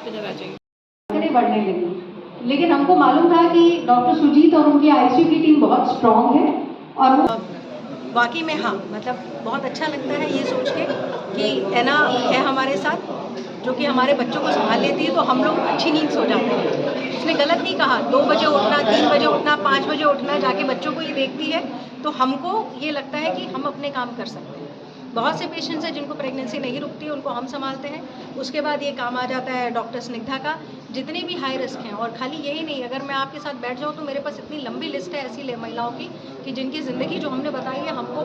इधर आ जाइए। बढ़ने लगी, लेकिन हमको मालूम था कि डॉक्टर सुजीत और उनकी आईसीयू की टीम बहुत स्ट्रांग है और वाकई में हाँ, मतलब बहुत अच्छा लगता है ये सोच के कि ऐना है हमारे साथ, जो कि हमारे बच्चों को संभाल लेती है, तो हम लोग अच्छी नींद सो जाते हैं। उसने गलत नहीं कहा, 2 बजे उठना, 3 बजे उठना, 5 बजे उठना, जाके बच्चों को ये देखती है तो हमको ये लगता है कि हम अपने काम कर सकते हैं। बहुत से पेशेंट्स हैं जिनको प्रेगनेंसी नहीं रुकती, उनको हम संभालते हैं। उसके बाद ये काम आ जाता है डॉक्टर स्निग्धा का। जितने भी हाई रिस्क हैं, और खाली यही नहीं, अगर मैं आपके साथ बैठ जाऊँ तो मेरे पास इतनी लंबी लिस्ट है ऐसी महिलाओं की कि जिनकी ज़िंदगी जो हमने बताई है, हमको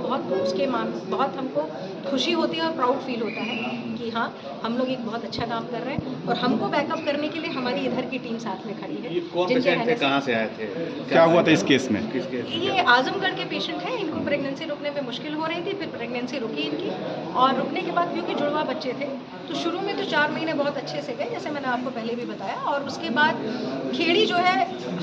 बहुत हमको खुशी होती है और प्राउड फील होता है कि हाँ, हम लोग एक बहुत अच्छा काम कर रहे हैं और हमको बैकअप करने के लिए हमारी इधर की टीम साथ में खड़ी है। ये कौन पेशेंट थे, कहाँ से आए थे, क्या हुआ था इस केस में? किस केस? ये आजमगढ़ के पेशेंट हैं। इनको प्रेगनेंसी रुकने में मुश्किल हो रही थी, फिर प्रेगनेंसी रुकी इनकी, और रुकने के बाद क्योंकि जुड़वा बच्चे थे तो शुरू में तो 4 महीने बहुत अच्छे से गए, जैसे मैंने आपको पहले भी बताया, और उसके बाद खेड़ी जो है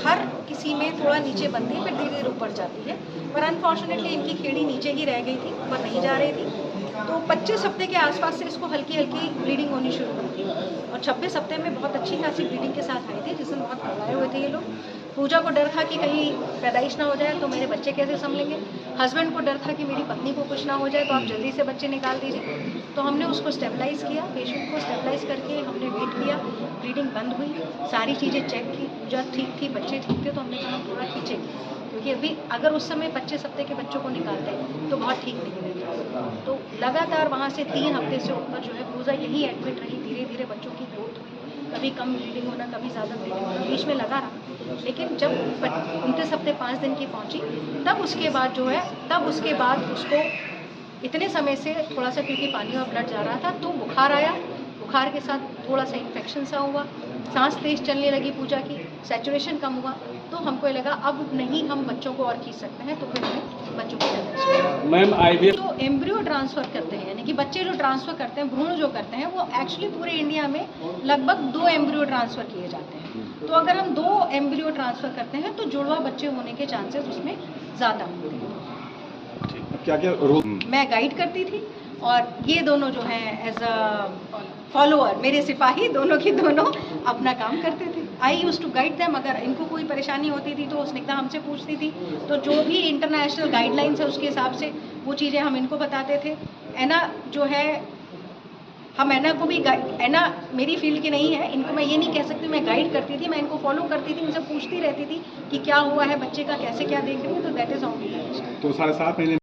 हर किसी में थोड़ा नीचे बनती है, फिर धीरे धीरे ऊपर जाती है, पर अनफॉर्चुनेटली इनकी खेड़ी नीचे ही रह गई थी, ऊपर नहीं जा रही थी। तो 25 हफ्ते के आसपास से इसको हल्की हल्की ब्लीडिंग होनी शुरू हुई थी, और 26 हफ्ते में बहुत अच्छी खासी ब्लीडिंग के साथ आई थी, जिसमें बहुत घबराए हुए थे ये लोग। पूजा को डर था कि कहीं पैदाइश ना हो जाए तो मेरे बच्चे कैसे संभलेंगे। हस्बैंड को डर था कि मेरी पत्नी को कुछ ना हो जाए तो आप जल्दी से बच्चे निकाल दीजिए। तो हमने उसको स्टेबलाइज़ किया, पेशेंट को स्टेबलाइज़ करके हमने वेट किया, ब्लीडिंग बंद हुई, सारी चीज़ें चेक की, पूजा ठीक थी, बच्चे ठीक थे, तो हमने कहा थोड़ा खींचेंगे, क्योंकि अभी अगर उस समय 25 हफ्ते के बच्चों को निकालते तो बहुत ठीक नहीं रहता। तो लगातार वहाँ से 3 हफ्ते से ऊपर जो है पूजा यहीं एडमिट रही। धीरे धीरे बच्चों की ग्रोथ हुई, कभी कम ब्लीडिंग होना, कभी ज़्यादा ब्लीडिंग होना, बीच में लगा रहा। लेकिन जब 29 हफ्ते 5 दिन की पहुँची, तब उसके बाद उसको इतने समय से थोड़ा सा, क्योंकि पानी और ब्लड जा रहा था, तो बुखार आया। बुखार के साथ थोड़ा सा इन्फेक्शन सा हुआ, सांस तेज चलने लगी पूजा की, सैचुरेशन कम हुआ, तो हमको लगा अब नहीं हम बच्चों को और खींच सकते हैं, तो फिर हमें बच्चों को मैम आईवीएफ जो एम्ब्रियो ट्रांसफ़र करते हैं, यानी कि बच्चे जो ट्रांसफ़र करते हैं, भ्रूण जो करते हैं, वो एक्चुअली पूरे इंडिया में लगभग 2 एम्ब्रियो ट्रांसफ़र किए जाते हैं। तो अगर हम 2 एम्ब्रियो ट्रांसफ़र करते हैं तो जुड़वा बच्चे होने के चांसेस उसमें ज़्यादा होते हैं। क्या क्या मैं गाइड करती थी, और ये दोनों जो हैं एज अ फॉलोअर, मेरे सिपाही दोनों की दोनों अपना काम करते थे। आई यूज़ टू गाइड देम। अगर इनको कोई परेशानी होती थी तो स्निग्धा हमसे पूछती थी, तो जो भी इंटरनेशनल गाइडलाइंस है उसके हिसाब से वो चीज़ें हम इनको बताते थे। ऐना जो है, हम ऐना को भी ऐना मेरी फील्ड की नहीं है, इनको मैं ये नहीं कह सकती मैं गाइड करती थी, मैं इनको फॉलो करती थी, इनसे पूछती रहती थी कि क्या हुआ है बच्चे का, कैसे क्या देख रही है, तो दैट इज़ हाउ। तो 7.5 महीने